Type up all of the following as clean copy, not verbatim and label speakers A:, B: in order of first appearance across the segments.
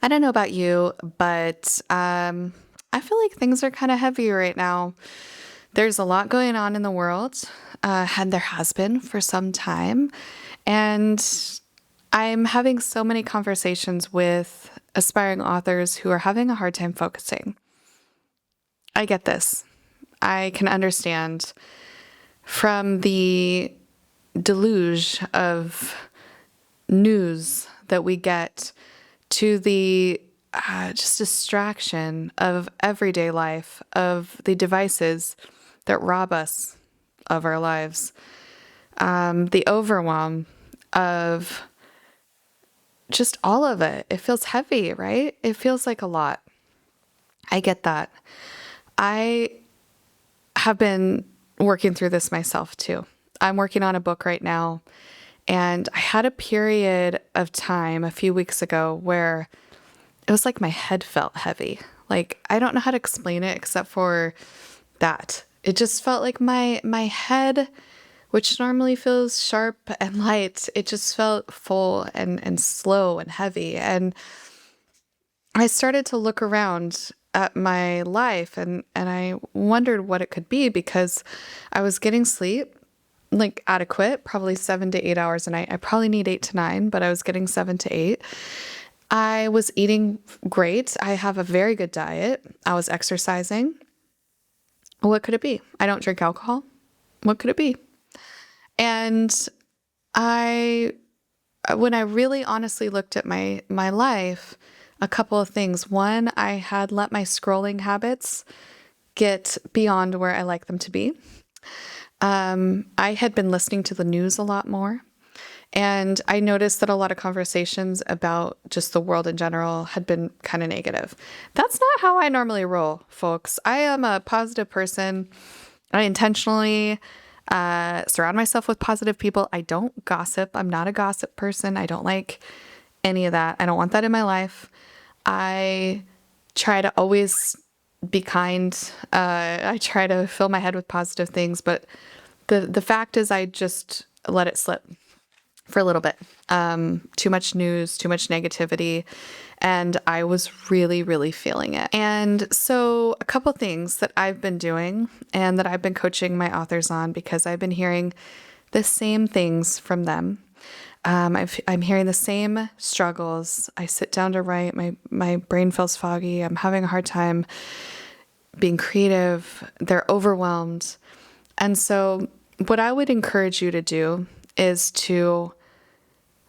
A: I don't know about you, but I feel like things are kind of heavy right now. There's a lot going on in the world, and there has been for some time. And I'm having so many conversations with aspiring authors who are having a hard time focusing. I get this. I can understand from the deluge of news that we get to the just distraction of everyday life, of the devices that rob us of our lives, the overwhelm of just all of it. It feels heavy, right? It feels like a lot. I get that. I have been working through this myself too. I'm working on a book right now, and I had a period of time a few weeks ago where it was like my head felt heavy. Like, I don't know how to explain it except for that. It just felt like my head, which normally feels sharp and light, it just felt full and slow and heavy. And I started to look around at my life and I wondered what it could be because I was getting sleep, like adequate, probably 7 to 8 hours a night. I probably need 8 to 9, but I was getting 7 to 8. I was eating great. I have a very good diet. I was exercising. What could it be? I don't drink alcohol. What could it be? And I, when I really honestly looked at my life, a couple of things. One, I had let my scrolling habits get beyond where I like them to be. I had been listening to the news a lot more. And I noticed that a lot of conversations about just the world in general had been kind of negative. That's not how I normally roll, folks. I am a positive person. I intentionally surround myself with positive people. I don't gossip. I'm not a gossip person. I don't like any of that. I don't want that in my life. I try to always be kind. I try to fill my head with positive things, but the fact is I just let it slip for a little bit. Too much news, too much negativity, and I was really, really feeling it. And so a couple things that I've been doing and that I've been coaching my authors on because I've been hearing the same things from them. I'm hearing the same struggles. I sit down to write, my brain feels foggy. I'm having a hard time being creative. They're overwhelmed. And so what I would encourage you to do is to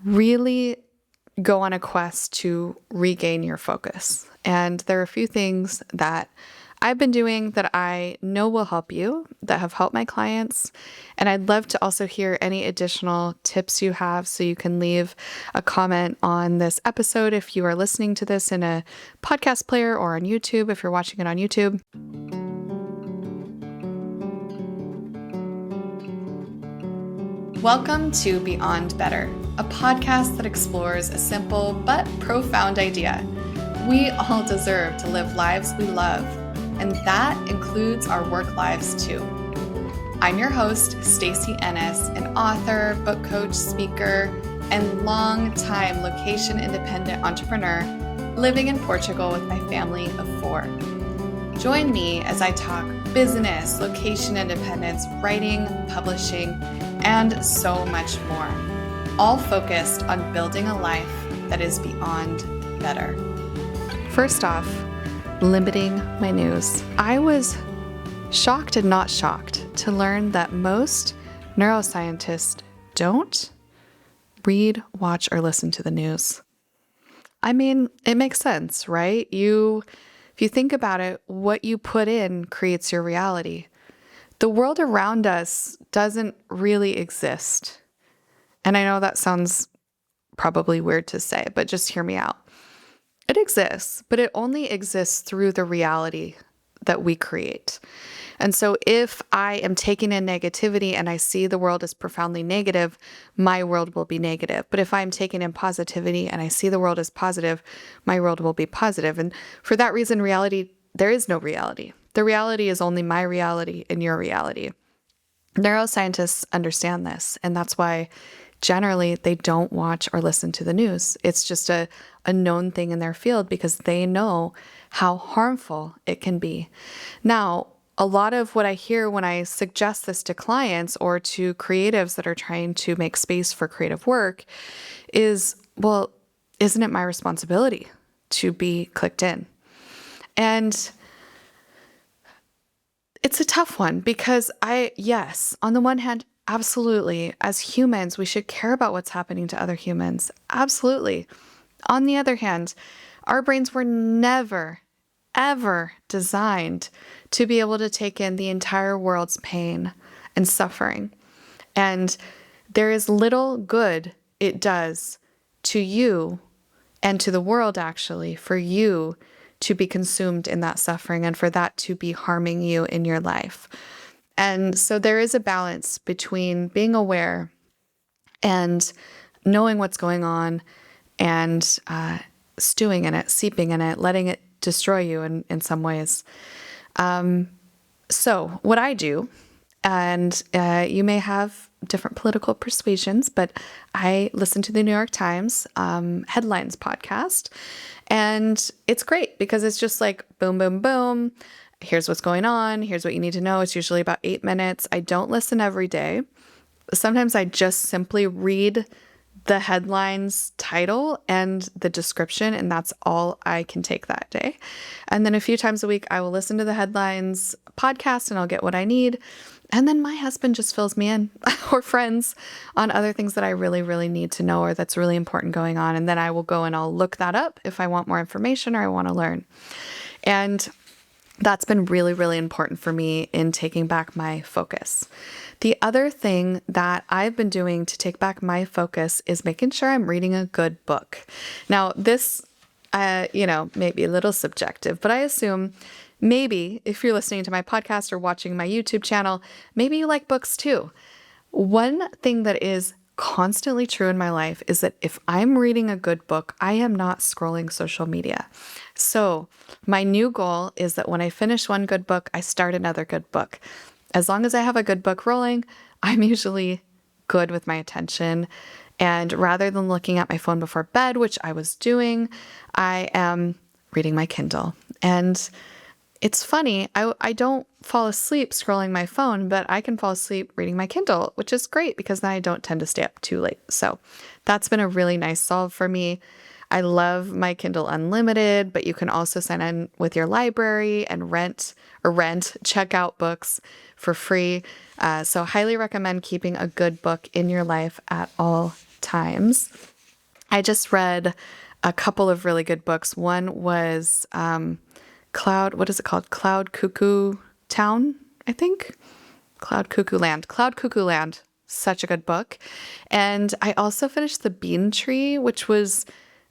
A: really go on a quest to regain your focus. And there are a few things that I've been doing that I know will help you, that have helped my clients. And I'd love to also hear any additional tips you have. So you can leave a comment on this episode if you are listening to this in a podcast player or on YouTube, if you're watching it on YouTube. Welcome to Beyond Better, a podcast that explores a simple but profound idea. We all deserve to live lives we love, and that includes our work lives too. I'm your host, Stacey Ennis, an author, book coach, speaker, and long-time location-independent entrepreneur living in Portugal with my family of 4. Join me as I talk business, location independence, writing, publishing, and so much more, all focused on building a life that is beyond better. First off, limiting my news. I was shocked and not shocked to learn that most neuroscientists don't read, watch, or listen to the news. I mean, it makes sense, right? If you think about it, what you put in creates your reality. The world around us doesn't really exist. And I know that sounds probably weird to say, but just hear me out. It exists, but it only exists through the reality that we create. And so if I am taking in negativity and I see the world as profoundly negative, my world will be negative. But if I'm taking in positivity and I see the world as positive, my world will be positive. And for that reason, there is no reality. The reality is only my reality and your reality. Neuroscientists understand this, and that's why generally they don't watch or listen to the news. It's just a known thing in their field because they know how harmful it can be. Now, a lot of what I hear when I suggest this to clients or to creatives that are trying to make space for creative work is, well, isn't it my responsibility to be clicked in? And it's a tough one because yes, on the one hand, absolutely, as humans, we should care about what's happening to other humans. Absolutely. On the other hand, our brains were never, ever designed to be able to take in the entire world's pain and suffering. And there is little good it does to you and to the world, actually, for you to be consumed in that suffering and for that to be harming you in your life. And so there is a balance between being aware and knowing what's going on and stewing in it, seeping in it, letting it destroy you in some ways. So what I do, and you may have different political persuasions, but I listen to the New York Times Headlines podcast, and it's great because it's just like boom, boom, boom. Here's what's going on. Here's what you need to know. It's usually about 8 minutes. I don't listen every day. Sometimes I just simply read the headlines title and the description, and that's all I can take that day. And then a few times a week, I will listen to the headlines podcast and I'll get what I need. And then my husband just fills me in or friends on other things that I really, really need to know or that's really important going on. And then I will go and I'll look that up if I want more information or I want to learn. And that's been really, really important for me in taking back my focus. The other thing that I've been doing to take back my focus is making sure I'm reading a good book. Now, this, may be a little subjective, but I assume maybe if you're listening to my podcast or watching my YouTube channel, maybe you like books too. One thing that is constantly true in my life is that if I'm reading a good book, I am not scrolling social media. So my new goal is that when I finish one good book, I start another good book. As long as I have a good book rolling, I'm usually good with my attention. And rather than looking at my phone before bed, which I was doing, I am reading my Kindle. And it's funny, I don't fall asleep scrolling my phone, but I can fall asleep reading my Kindle, which is great because then I don't tend to stay up too late. So that's been a really nice solve for me. I love my Kindle Unlimited, but you can also sign in with your library and check out books for free. So highly recommend keeping a good book in your life at all times. I just read a couple of really good books. One was Cloud Cuckoo Town, I think. Cloud Cuckoo Land. Such a good book. And I also finished The Bean Tree, which was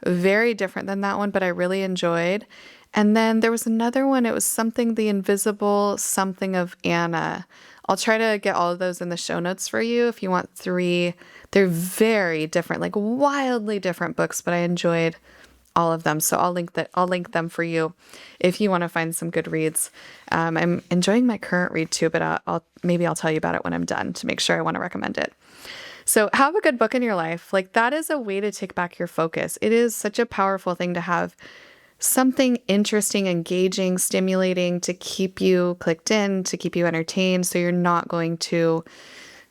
A: very different than that one, but I really enjoyed. And then there was another one. It was something The Invisible Something of Anna. I'll try to get all of those in the show notes for you if you want 3. They're very different, like wildly different books, but I enjoyed all of them. So I'll link them for you if you want to find some good reads. I'm enjoying my current read too, but I'll tell you about it when I'm done to make sure I want to recommend it. So have a good book in your life. Like that is a way to take back your focus. It is such a powerful thing to have something interesting, engaging, stimulating to keep you clicked in, to keep you entertained. So you're not going to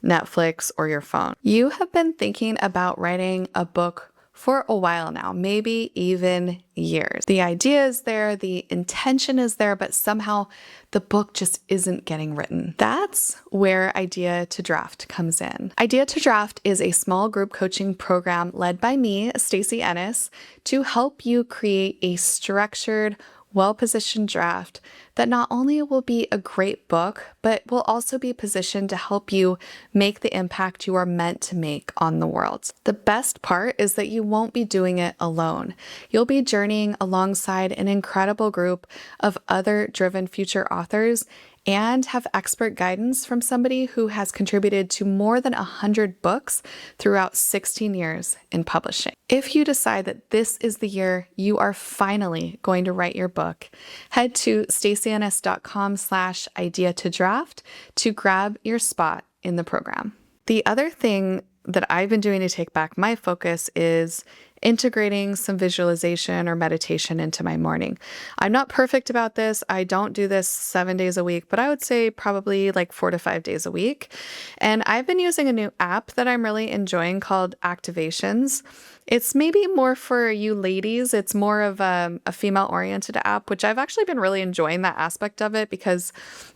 A: Netflix or your phone. You have been thinking about writing a book for a while now, maybe even years. The idea is there, the intention is there, but somehow the book just isn't getting written. That's where Idea to Draft comes in. Idea to Draft is a small group coaching program led by me, Stacey Ennis, to help you create a structured, well-positioned draft that not only will be a great book, but will also be positioned to help you make the impact you are meant to make on the world. The best part is that you won't be doing it alone. You'll be journeying alongside an incredible group of other driven future authors and have expert guidance from somebody who has contributed to more than 100 books throughout 16 years in publishing. If you decide that this is the year you are finally going to write your book, head to staceyns.com/idea to draft to grab your spot in the program. The other thing that I've been doing to take back my focus is integrating some visualization or meditation into my morning. I'm not perfect about this. I don't do this 7 days a week, but I would say probably like 4 to 5 days a week. And I've been using a new app that I'm really enjoying called Activations. It's maybe more for you ladies. It's more of a female-oriented app, which I've actually been really enjoying that aspect of it because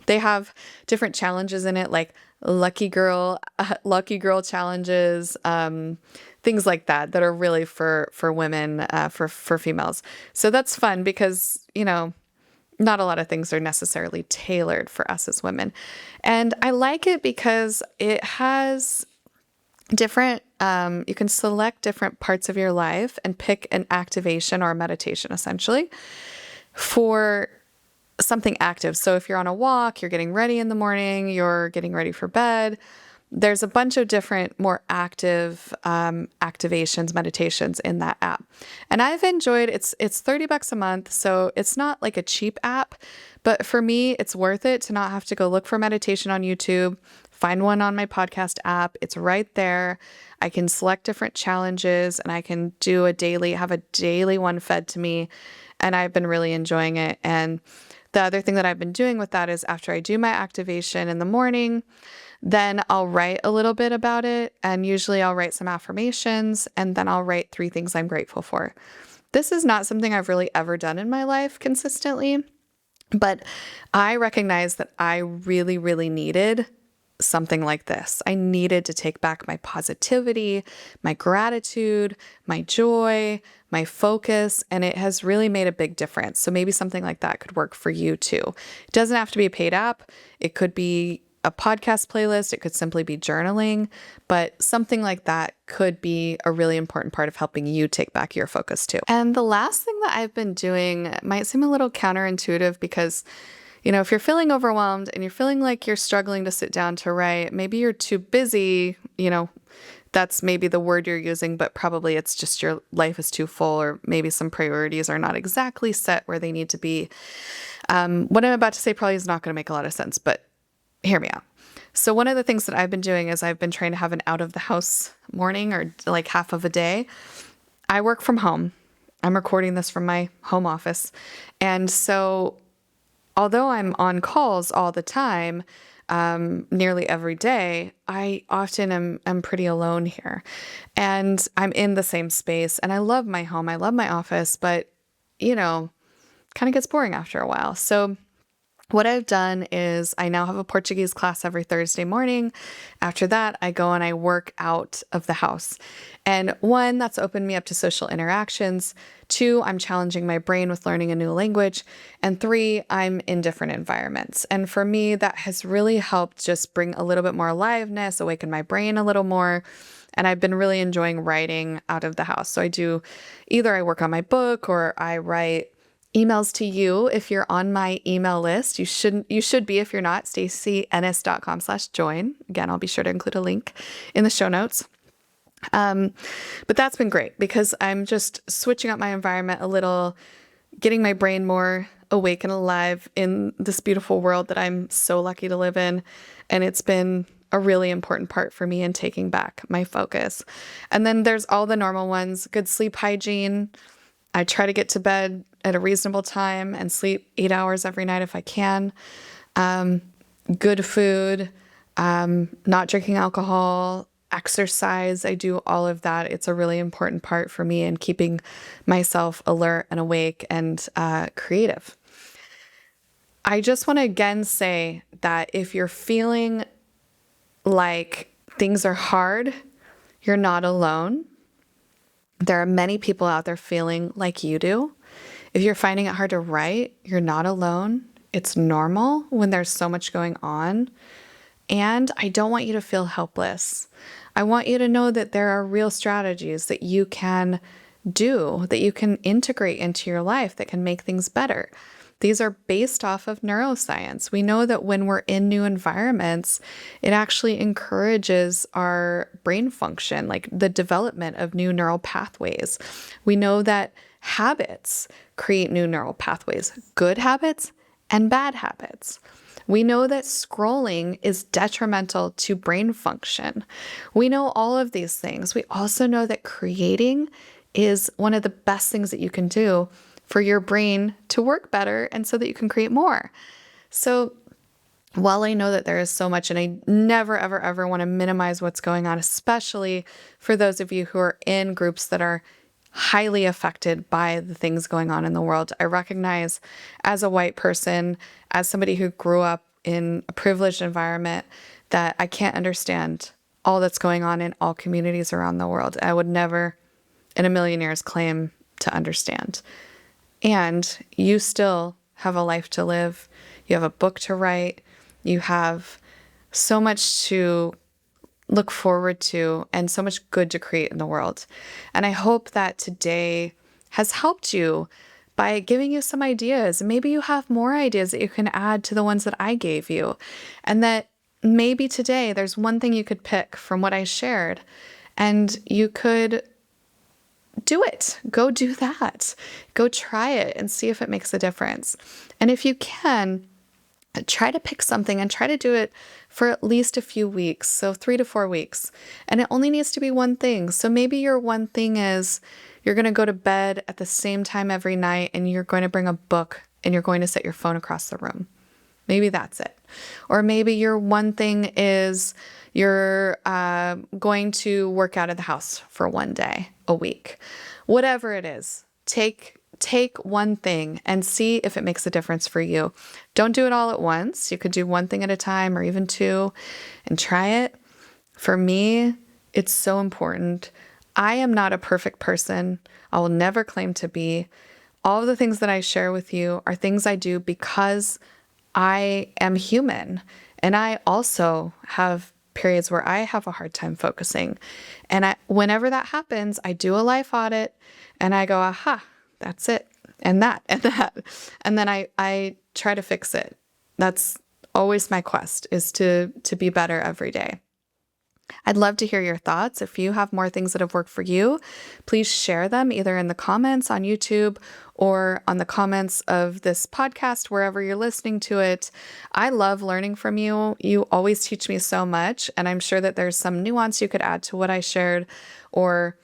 A: they have different challenges in it, like lucky girl challenges, things like that are really for women, for females. So that's fun because not a lot of things are necessarily tailored for us as women, and I like it because it has different. You can select different parts of your life and pick an activation or a meditation, essentially, for something active. So if you're on a walk, you're getting ready in the morning, you're getting ready for bed, there's a bunch of different more active activations, meditations in that app. And I've enjoyed it's $30 a month, so it's not like a cheap app, but for me, it's worth it to not have to go look for meditation on YouTube, find one on my podcast app. It's right there. I can select different challenges and I can have a daily one fed to me. And I've been really enjoying it. And the other thing that I've been doing with that is after I do my activation in the morning, then I'll write a little bit about it. And usually I'll write some affirmations and then I'll write 3 things I'm grateful for. This is not something I've really ever done in my life consistently, but I recognize that I really, really needed something like this. I needed to take back my positivity, my gratitude, my joy, my focus, and it has really made a big difference. So maybe something like that could work for you too. It doesn't have to be a paid app. It could be a podcast playlist. It could simply be journaling, but something like that could be a really important part of helping you take back your focus too. And the last thing that I've been doing might seem a little counterintuitive because if you're feeling overwhelmed and you're feeling like you're struggling to sit down to write, maybe you're too busy, that's maybe the word you're using, but probably it's just your life is too full, or maybe some priorities are not exactly set where they need to be. What I'm about to say probably is not going to make a lot of sense, but hear me out. So one of the things that I've been doing is I've been trying to have an out of the house morning, or like half of a day. I work from home. I'm recording this from my home office. And so although I'm on calls all the time, nearly every day, I often am pretty alone here. And I'm in the same space. And I love my home. I love my office, but, kind of gets boring after a while. So what I've done is I now have a Portuguese class every Thursday morning. After that, I go and I work out of the house. And 1, that's opened me up to social interactions. 2, I'm challenging my brain with learning a new language. And 3, I'm in different environments. And for me, that has really helped just bring a little bit more aliveness, awaken my brain a little more. And I've been really enjoying writing out of the house. So I work on my book or I write emails to you. If you're on my email list, you should be. If you're not, stacyennis.com/join. Again, I'll be sure to include a link in the show notes. But that's been great because I'm just switching up my environment a little, getting my brain more awake and alive in this beautiful world that I'm so lucky to live in. And it's been a really important part for me in taking back my focus. And then there's all the normal ones: good sleep hygiene. I try to get to bed at a reasonable time and sleep 8 hours every night if I can. Good food, not drinking alcohol, exercise. I do all of that. It's a really important part for me in keeping myself alert and awake and creative. I just want to again say that if you're feeling like things are hard, you're not alone. There are many people out there feeling like you do. If you're finding it hard to write, you're not alone. It's normal when there's so much going on. And I don't want you to feel helpless. I want you to know that there are real strategies that you can do, that you can integrate into your life that can make things better. These are based off of neuroscience. We know that when we're in new environments, it actually encourages our brain function, like the development of new neural pathways. We know that habits create new neural pathways, good habits and bad habits. We know that scrolling is detrimental to brain function. We know all of these things. We also know that creating is one of the best things that you can do for your brain to work better and so that you can create more. So while I know that there is so much, and I never, ever, ever want to minimize what's going on, especially for those of you who are in groups that are highly affected by the things going on in the world, I recognize as a white person, as somebody who grew up in a privileged environment, that I can't understand all that's going on in all communities around the world. I would never in a million years claim to understand. And you still have a life to live. You have a book to write. You have so much to look forward to and so much good to create in the world. And I hope that today has helped you by giving you some ideas. Maybe you have more ideas that you can add to the ones that I gave you. And that maybe today there's one thing you could pick from what I shared and you could do it. Go do that. Go try it and see if it makes a difference. And if you can, try to pick something and try to do it for at least a few weeks. So 3 to 4 weeks. And it only needs to be one thing. So maybe your one thing is you're going to go to bed at the same time every night and you're going to bring a book and you're going to set your phone across the room. Maybe that's it. Or maybe your one thing is you're going to work out of the house for one day a week. Whatever it is, take one thing and see if it makes a difference for you. Don't do it all at once. You could do one thing at a time or even two and try it. For me, it's so important. I am not a perfect person. I will never claim to be. All of the things that I share with you are things I do because I am human. And I also have periods where I have a hard time focusing. And whenever that happens, I do a life audit and I go, aha, that's it. And that, and that. And then I try to fix it. That's always my quest, is to be better every day. I'd love to hear your thoughts. If you have more things that have worked for you, please share them either in the comments on YouTube or on the comments of this podcast, wherever you're listening to it. I love learning from you. You always teach me so much. And I'm sure that there's some nuance you could add to what I shared, or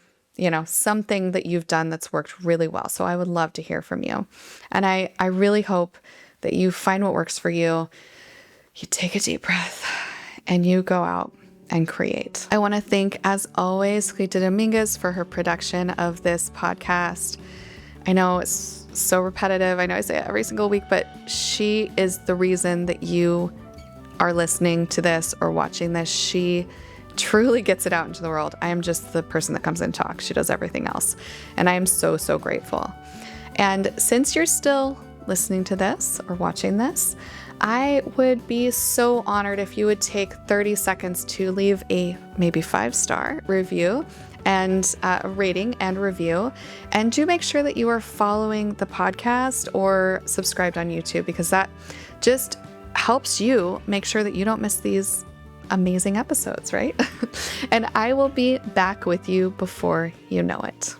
A: something that you've done that's worked really well. So I would love to hear from you. And I really hope that you find what works for you. You take a deep breath and you go out and create. I want to thank, as always, Rita Dominguez for her production of this podcast. I know it's so repetitive. I know I say it every single week, but she is the reason that you are listening to this or watching this. She truly gets it out into the world. I am just the person that comes in and talks. She does everything else. And I am so, so grateful. And since you're still listening to this or watching this, I would be so honored if you would take 30 seconds to leave a maybe 5-star review and a rating and review. And do make sure that you are following the podcast or subscribed on YouTube, because that just helps you make sure that you don't miss these amazing episodes, right? And I will be back with you before you know it.